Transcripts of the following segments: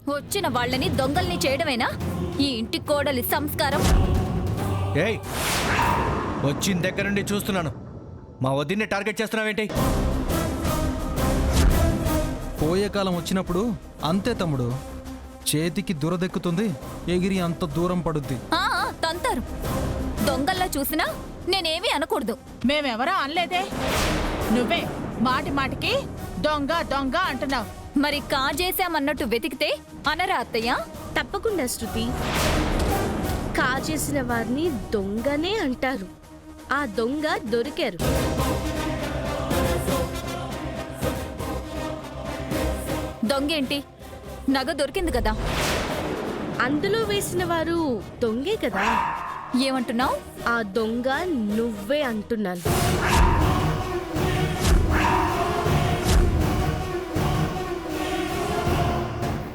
వచ్చిన వాళ్ళని దొంగల్ని చేయడమేనా ఈ ఇంటి కోడలి సంస్కారం? ఏయ్, వచ్చిన దగ్గర నుండి చూస్తున్నాను. మా వదిన్ని టార్గెట్ చేస్తున్నావేంటి? పోయే కాలం వచ్చినప్పుడు అంతే తమ్ముడు. చేతికి దురదెక్కుతుంది, ఎగిరి అంత దూరం పడుద్ది. తంతారు. దొంగల్లా చూసినా నేనేమీ అనకూడదు. మేమెవరో అనలేదే. నువ్వే మాటి మాటికి దొంగ దొంగ అంటున్నావు. మరి కాజేశామన్నట్టు వెతికితే అనరా అత్తయ్య? తప్పకుండా శృతి. కాజేసిన వారిని దొంగనే అంటారు. ఆ దొంగ దొరికారు. దొంగేంటి? నగ దొరికింది కదా. అందులో వేసిన వారు దొంగే కదా. ఏమంటున్నావు? ఆ దొంగ నువ్వే అంటున్నాను.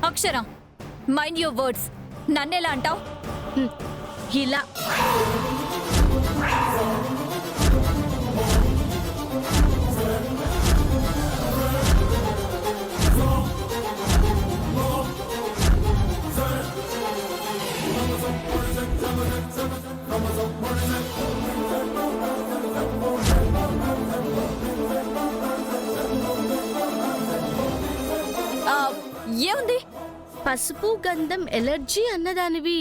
అక్షర, మైండ్ యువర్ వర్డ్స్. నన్నెలా అంటావు? ఇలా ఏముంది? పసుపు గంధం ఎలర్జీ అన్నదానివి.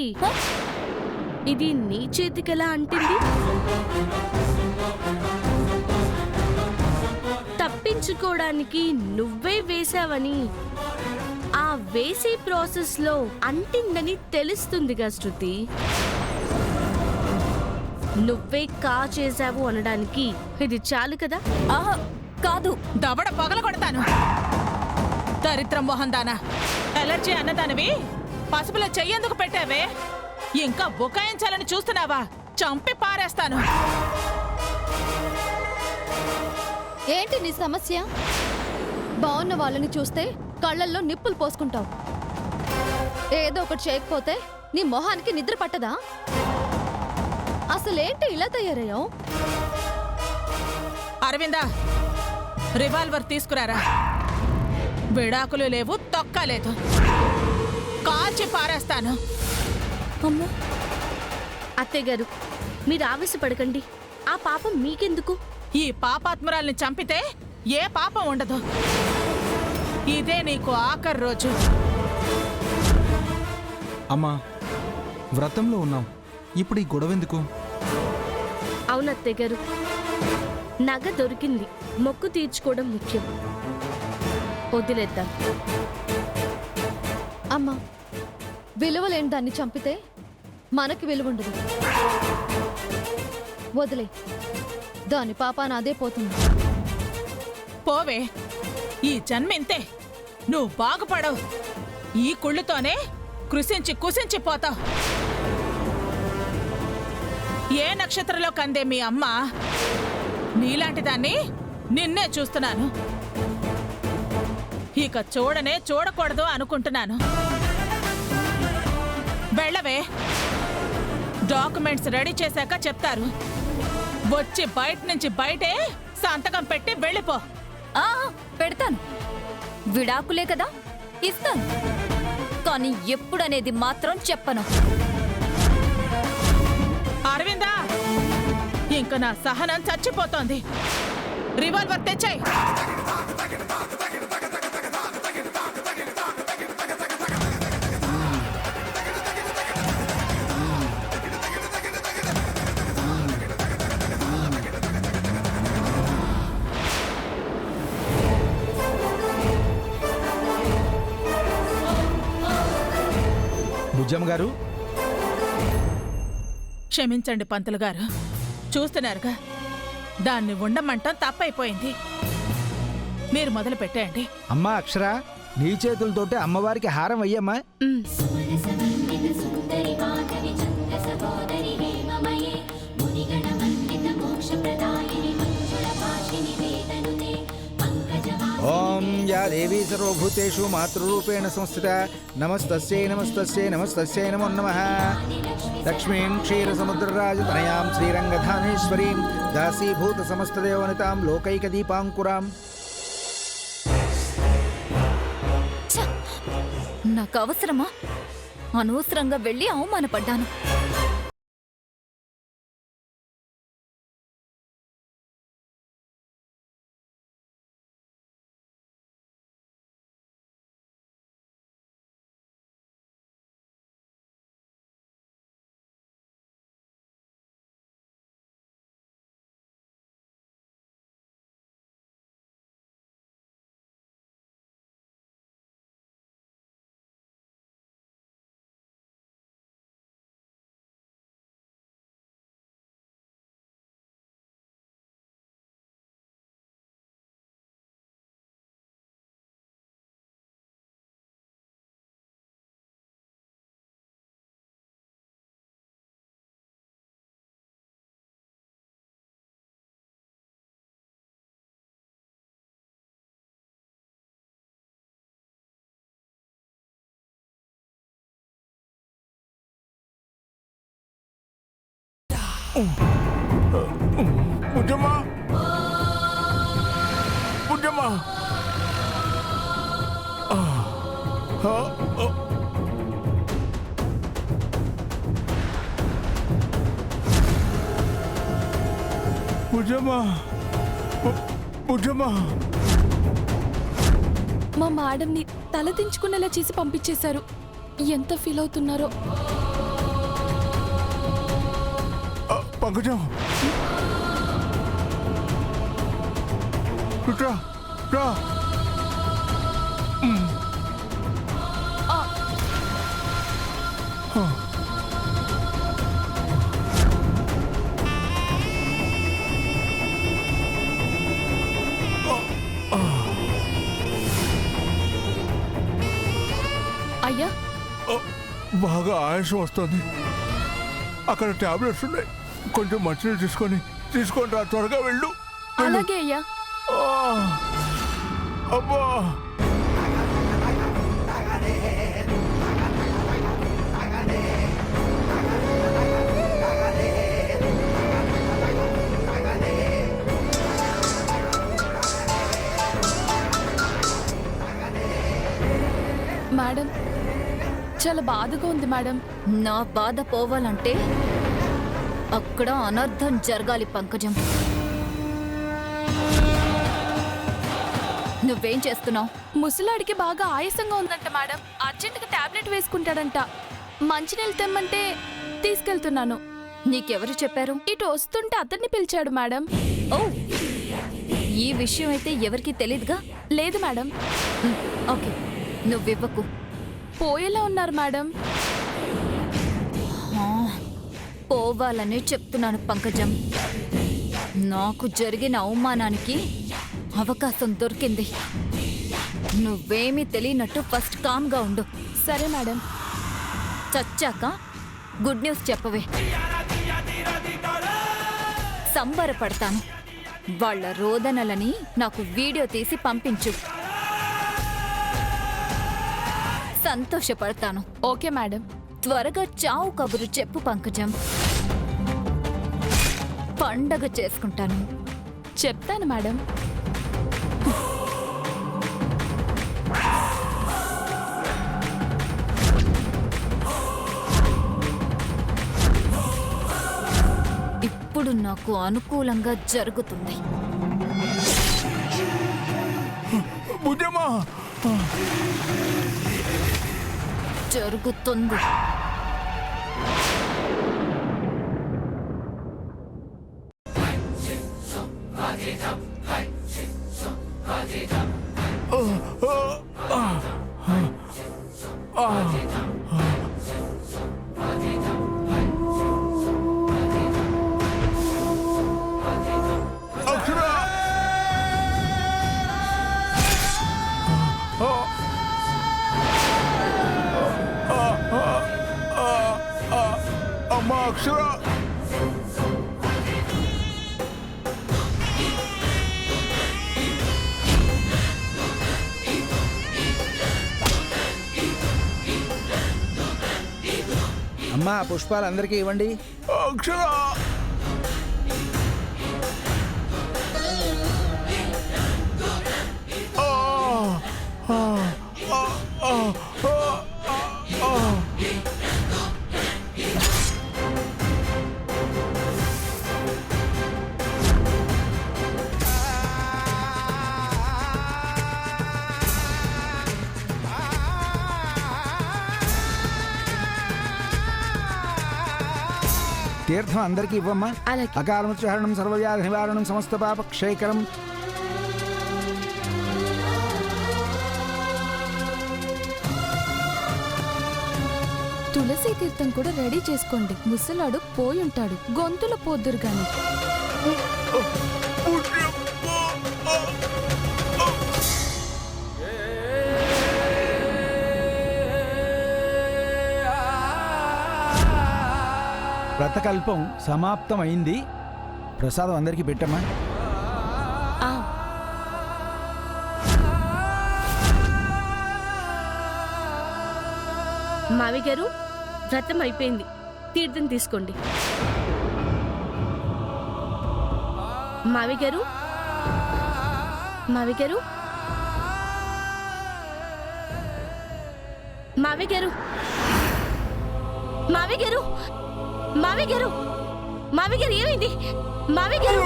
ఇది నీ చేతికెలా అంటింది? తప్పించుకోవడానికి నువ్వే వేశావని, ఆ వేసే ప్రాసెస్ లో అంటిందని తెలుస్తుందిగా శృతి. నువ్వే చేసావు అనడానికి ఇది చాలు కదా. ఆహా, కాదు. దవడ పగల కొడతాను. దరిద్రం మొహందానా. ఎలర్జీ అన్నదానివి పసుపులో చెయ్యేందుకు పెట్టావే? ఇంకా బుకాయించాలని చూస్తున్నావా? చంపి పారేస్తాను. ఏంటి నీ సమస్య? బాగున్న వాళ్ళని చూస్తే కళ్ళల్లో నిప్పులు పోసుకుంటావు. ఏదో ఒకటి చేయకపోతే నీ మొహానికి నిద్ర పట్టదా? అసలేంటి ఇలా తయారయ్యావు? అరవిందా, రివాల్వర్ తీసుకురారా. విడాకులు లేవు, తొక్కలేదు. కాల్చి పారేస్తాను. అమ్మో, అత్తయ్య గారు, మీరు ఆవేశపడకండి. ఆ పాపం మీకెందుకు? ఈ పాపాత్మురాల్ని చంపితే ఏ పాపం ఉండదు. ఇదే నీకు ఆఖరి రోజు. అమ్మా, వ్రతంలో ఉన్నాం. ఇప్పుడు ఈ గొడవెందుకు? అవునత్తయ్య గారు, నగ దొరికింది. మొక్కు తీర్చుకోవడం ముఖ్యం. వదిలేద్దాం. అమ్మా, విలువలేని దాన్ని చంపితే మనకి విలువ ఉండదు. వదిలే, దాని పాపాన అదే పోతుంది. పోవే, ఈ జన్మింతే. నువ్వు బాగుపడవు. ఈ కుళ్ళుతోనే కృషించి కుసించిపోతావు. ఏ నక్షత్రంలో కందే మీ అమ్మ? నీలాంటి దాన్ని నిన్నే చూస్తున్నాను. ఇక చూడనే చూడకూడదు అనుకుంటున్నాను. వెళ్ళవే. డాక్యుమెంట్స్ రెడీ చేశాక చెప్తారు. వచ్చి బయట నుంచి బయటే సంతకం పెట్టి వెళ్ళిపో. పెడతాను. విడాకులే కదా, ఇస్తాను. కానీ ఎప్పుడనేది మాత్రం చెప్పను. అరవిందా, ఇంక నా సహనం చచ్చిపోతోంది. రివాల్వర్ తెచ్చాయి. భుజం గారు, క్షమించండి పంతులు గారు. చూస్తున్నారుగా, దాన్ని ఉండమంటాం తప్పైపోయింది. మీరు మొదలు పెట్టేయండి. అమ్మా అక్షర, నీ చేతులతోటే అమ్మవారికి హారం అయ్యమ్మా. ఓం యా దేవీ సర్వభూతేషు మాతృరూపేణ సంస్థిత నమస్తస్యై నమస్తస్యై నమస్తస్యై నమో నమః. లక్ష్మీం క్షీరసముద్రరాజతనయాం శ్రీరంగధానేశ్వరీం దాసీభూత సమస్తదేవనితాం లోకైకదీపాంకురాం. నాకు అవసరమా? అనవసరంగా వెళ్ళి అవమానపడ్డాను. బుజ్జమ్మా, బుజ్జమ్మా, బుజ్జమ్మా, బుజ్జమ్మా. మా మేడంని తలదించుకునేలా చేసి పంపించేశారు. ఎంత ఫీల్ అవుతున్నారో. పంకజం, రా రా. అయ్యా, బాగా ఆయాసం వస్తుంది. అక్కడ టాబ్లెట్స్ ఉన్నాయి, కొంచెం మంచినీళ్ళు తీసుకొని రా, త్వరగా వెళ్ళు. అలాగే అయ్యా. అబ్బా, మేడం, చాలా బాధగా ఉంది మేడం. నా బాధ పోవాలంటే అక్కడ అనర్థం జరగాలి పంకజం. నువ్వేం చేస్తున్నావు? ముసలాడికి బాగా ఆయాసంగా ఉందంట మేడం. అర్జెంటుగా టాబ్లెట్ వేసుకుంటాడంట. మంచినీళ్ళు తెమ్మంటే తీసుకెళ్తున్నాను. నీకెవరు చెప్పారు? ఇటు వస్తుంటే అతన్ని పిలిచాడు మేడం. ఓ, ఈ విషయం అయితే ఎవరికి తెలీదుగా? లేదు మేడం. ఓకే, నువ్వివ్వకు. పోయేలా ఉన్నారు మేడం. పోవాలనే చెప్తున్నాను పంకజం. నాకు జరిగిన అవమానానికి అవకాశం దొరికింది. నువ్వేమీ తెలియనట్టు ఫస్ట్ కామ్గా ఉండు. సరే మేడం. చచ్చాక గుడ్ న్యూస్ చెప్పవే. సంబరపడతాను. వాళ్ళ రోదనలని నాకు వీడియో తీసి పంపించు. సంతోషపడతాను. Okay madam. త్వరగా చావు కబురు చెప్పు పంకజం. పండగ చేసుకుంటాను. చెప్తాను మేడం. ఇప్పుడు నాకు అనుకూలంగా జరుగుతుంది. బుజ్జమ్మా, జరుగుతుంది. అక్షర, అమ్మా అక్షర. అమ్మా, పుష్పాలు అందరికీ ఇవ్వండి. అక్షర, తీర్థం అందరికీ ఇవ్వమ్మా. అలాగే. అకాలమృత్యుహరణం సర్వవ్యాధి నివారణం సమస్త పాప క్షయకరం. తులసి తీర్థం కూడా రెడీ చేసుకోండి. ముసలాడు పోయుంటాడు, గొంతులో పోద్దురు గాని. వ్రతకల్పం సమాప్తమైంది. ప్రసాదం అందరికీ పెట్టమ్మా. ఆ, మావి గారు వ్రతం అయిపోయింది, తీర్థం తీసుకోండి. మావి గారు, మావి గారు, మావి గారు, మావి గారు, మావి గారు, మావి గారు ఏమైంది? మావి గారు,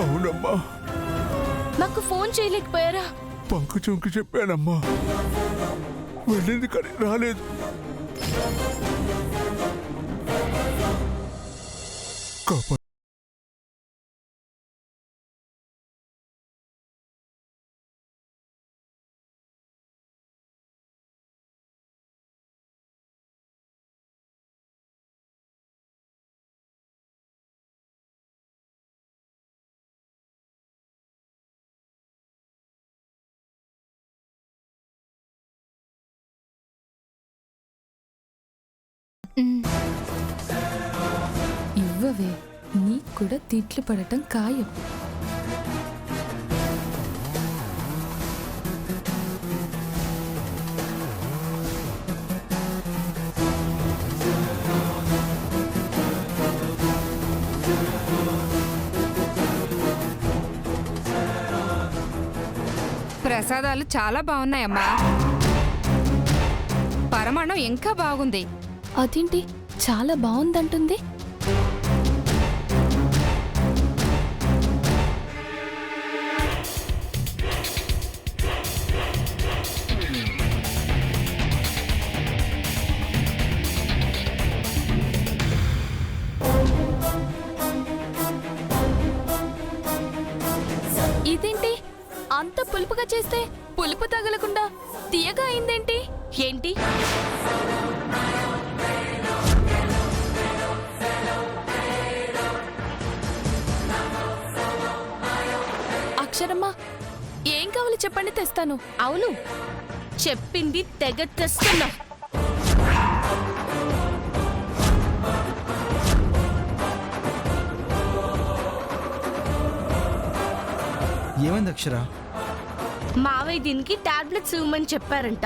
అవునమ్మా, మాకు ఫోన్ చేయలేకపోయారా? పంకజంకి చెప్పానమ్మా, వెళ్ళింది కానీ రాలేదు. కాపా ఇవ్వవే, నీకు కూడా తిట్లు పడటం ఖాయం. ప్రసాదాలు చాలా బాగున్నాయమ్మా. పరమాణం ఇంకా బాగుంది. అదేంటి చాలా బాగుందంటుంది? ఇదేంటి అంత పులుపుగా చేస్తే పులుపు తగలకుండా తీయగా అయిందేంటి? ఏంటి? అక్షరమ్మా, ఏం కావాలి చెప్పండి, తెస్తాను. అవును, చెప్పింది తెగ తెస్తున్నా. ఏమైంది అక్షర? మావయ్య దీనికి టాబ్లెట్స్ ఇవ్వమని చెప్పారంట,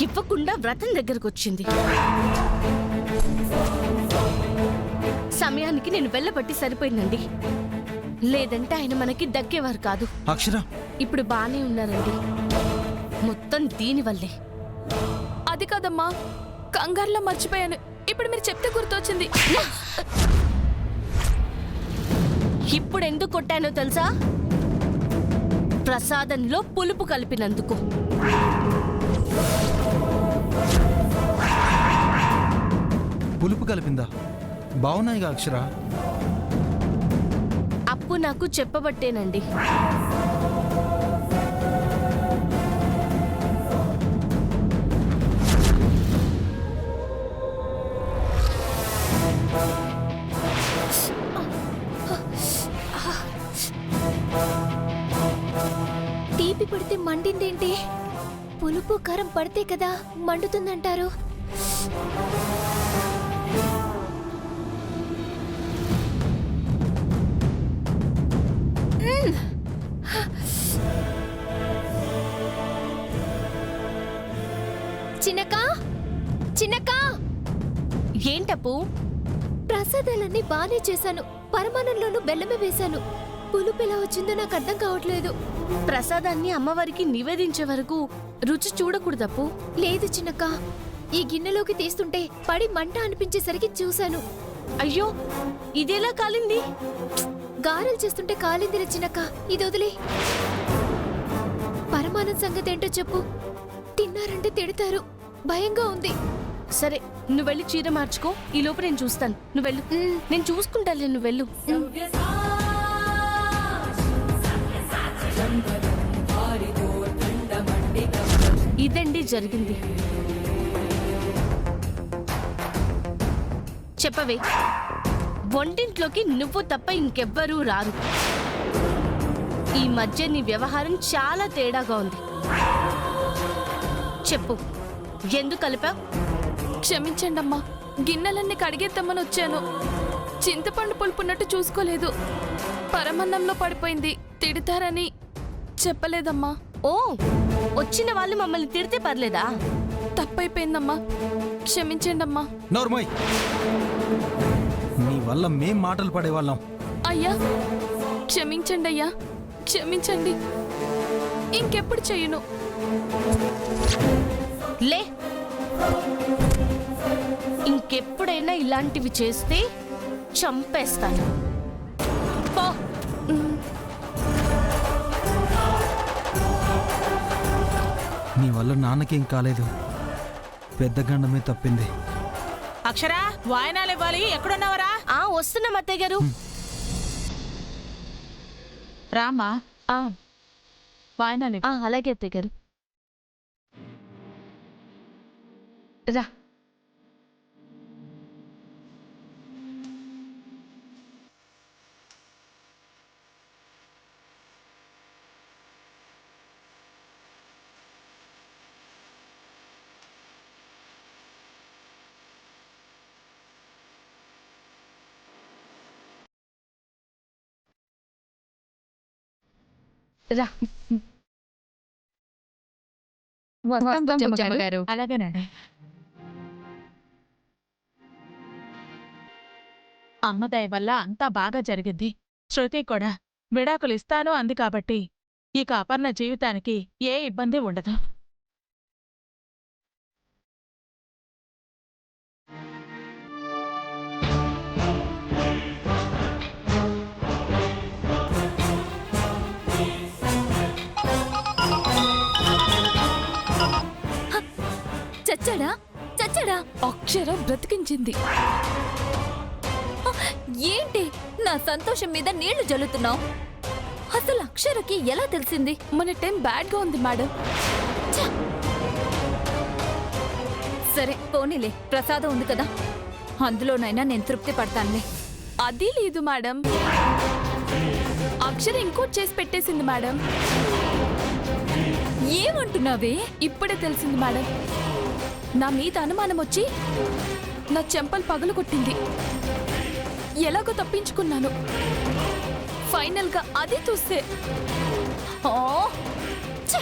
ఇవ్వకుండా వ్రతం దగ్గరకు వచ్చింది. సమయానికి నేను వెళ్ళబట్టి సరిపోయిందండి, లేదంటే ఆయన మనకి దక్కేవారు కాదు. అక్షర, ఇప్పుడు బానే ఉన్నారండి, మొత్తం దీనివల్లే. అది కాదమ్మా, కంగారులో మర్చిపోయాను. ఇప్పుడు మీరు చెప్తే గుర్తొచ్చింది. ఇప్పుడు ఎందుకు కొట్టానో తెలుసా? ప్రసాదంలో పులుపు కలిపినందుకు. పులుపు కలిపిందా? బాగున్నాయిగా అక్షర. అప్పు నాకు చెప్పబట్టేనండి. తీపి పడితే మండిందేంటి? పులుపు కారం పడితే కదా మండుతుందంటారు. చిన్నక్క చిన్నక్క ఏంటప్పు? ప్రసాదాలన్నీ బానే చేశాను. పరమానంలోనూ బెల్లమే వేశాను. పులుపు ఎలా వచ్చిందో నాకు అర్థం కావట్లేదు. ప్రసాదాన్ని అమ్మవారికి నివేదించే వరకు రుచి చూడకూడదప్పు. లేదు చిన్నక్క, ఈ గిన్నెలోకి తీస్తుంటే పడి మంట అనిపించేసరికి చూశాను. అయ్యో, ఇదెలా కాలింది? గారెలు చేస్తుంటే కాలిందిర చిన్నక్క, ఇది వదిలే. పరమానం సంగతి ఏంటో చెప్పు. తిన్నారంటే తిడతారు, భయంగా ఉంది. సరే, నువ్వు వెళ్ళి చీర మార్చుకో. ఈ లోపు నేను చూస్తాను. నువ్వు వెళ్ళు. నేను చూసుకుంటాను, నువ్వు వెళ్ళు. ఇదండి జరిగింది. చెప్పవే, వంటింట్లోకి నువ్వు తప్ప ఇంకెవ్వరూ రారు. ఈ మధ్య నీ వ్యవహారం చాలా తేడాగా ఉంది. చెప్పు, ఎందుకు కలిపావు? క్షమించండి అమ్మా, గిన్నెలన్నీ కడిగేద్దామని వచ్చాను. చింతపండు పులుపున్నట్టు చూసుకోలేదు. పరమన్నంలో పడిపోయింది. తిడతారని చెప్పలేదమ్మా. ఓ, వచ్చిన వాళ్ళు మమ్మల్ని తిడితే పర్లేదా? తప్పైపోయిందమ్మా, క్షమించండి అమ్మా. నోర్మోయ్, నీ వల్ల మేం మాటలు పడేవాళ్ళం. అయ్యా క్షమించండి, అయ్యా క్షమించండి. ఇంకెప్పుడు చెయ్యను. లే, ఇంకెప్పుడైనా ఇలాంటివి చేస్తే చంపేస్తాను. పో. నీ వల్ల నాన్నకేం కాలేదు, పెద్ద గండమే తప్పింది. అక్షరా, వాయనాలు ఇవ్వాలి. ఎక్కడున్నావరా? వస్తున్నాం అత్తయ్య గారు. రామా, వాయనాలు. అలాగే అత్తయ్య గారు. రా. రా. అలాగేనండి. అమ్మ దయ వల్ల అంతా బాగా జరిగింది. శృతి కూడా విడాకులు ఇస్తాను అంది కాబట్టి ఇక అపర్ణ జీవితానికి ఏ ఇబ్బంది ఉండదు. చచ్చాడా? చచ్చాడా? అక్షర బ్రతికించింది. ఏంటి నా సంతోషం మీద నీళ్లు జల్లుతున్నావు? అసలు అక్షరకి ఎలా తెలిసింది? మన టైం బ్యాడ్ గా ఉంది మేడం. సరే పోనీలే, ప్రసాదం ఉంది కదా, అందులోనైనా నేను తృప్తి పడతానులే. అది లేదు మేడం, అక్షర ఇంకోటి చేసి పెట్టేసింది మేడం. ఏమంటున్నావే? ఇప్పుడే తెలిసింది మేడం. నా మీద అనుమానం వచ్చి నా చెంపలు పగలు కొట్టింది. ఎలాగో తప్పించుకున్నాను. ఫైనల్ గా అది చూస్తే ఆ! ఛ!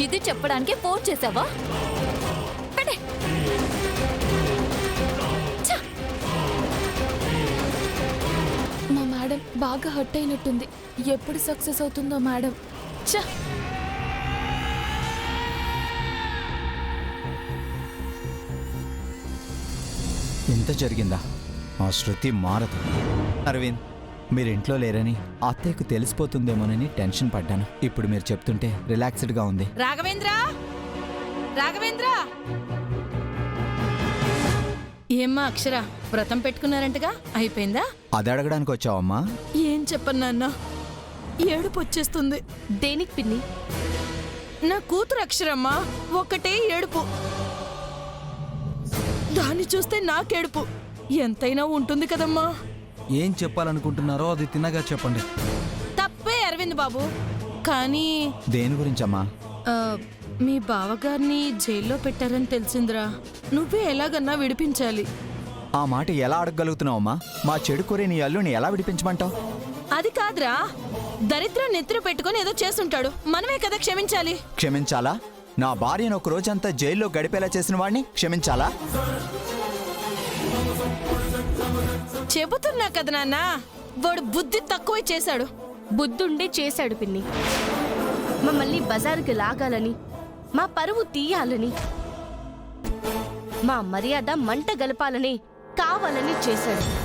ఇది చెప్పడానికి ఫోన్ చేసావా? పెట్టే. ఛ! మా మేడం బాగా హర్ట్ అయినట్టుంది. ఎప్పుడు సక్సెస్ అవుతుందో మేడం. ఛ! ఇంత జరిగిందా? ఆ శృతి మారదు. అరవింద్, మీరు ఇంట్లో లేరని అత్తయ్యకు తెలిసిపోతుందేమోనని టెన్షన్ పడ్డాను. ఇప్పుడు మీరు చెప్తుంటే రిలాక్స్డ్గా ఉంది. రాఘవేంద్ర, రాఘవేంద్ర. ఏమ్మా అక్షర, వ్రతం పెట్టుకున్నారంటగా, అయిపోయిందా? అది అడగడానికి వచ్చావమ్మా? ఏం చెప్పను నాన్న, ఏడుపు వచ్చేస్తుంది. దేనికి పిన్ని? నా కూతురు అక్షరమ్మా, ఒక్కటే ఏడుపు. దాన్ని చూస్తే నాకేడుపు. ఎంతైనా ఉంటుంది కదమ్మా. ఏం చెప్పాలనుకుంటున్నారో అది తిన్నగా చెప్పండి. తప్పే అరవింద్ బాబు, కానీ దేని గురించమ్మా? మీ బావగారిని జైల్లో పెట్టారని తెలిసిందిరా. నువ్వే ఎలాగన్నా విడిపించాలి. ఆ మాట ఎలా అడగగలుగుతున్నావమ్మా? మా చెడు కోరే నీ అల్లుని ఎలా విడిపించమంటావు? అది కాదురా, దరిద్రం నెత్తిన పెట్టుకుని ఏదో చేస్తుంటాడు. మనమే కదా క్షమించాలి. క్షమించాలా? నా భార్యను ఒక రోజంతా జైల్లో గడిపేలా చేసిన వాడిని క్షమించాలా? చెబుతున్నా కదా నాన్న, వాడు బుద్ధి తక్కువే చేశాడు. బుద్ధుండే చేశాడు పిన్ని. మమ్మల్ని బజారుకి లాగాలని, మా పరువు తీయాలని, మా మర్యాద మంట గలపాలని కావాలని చేశాడు.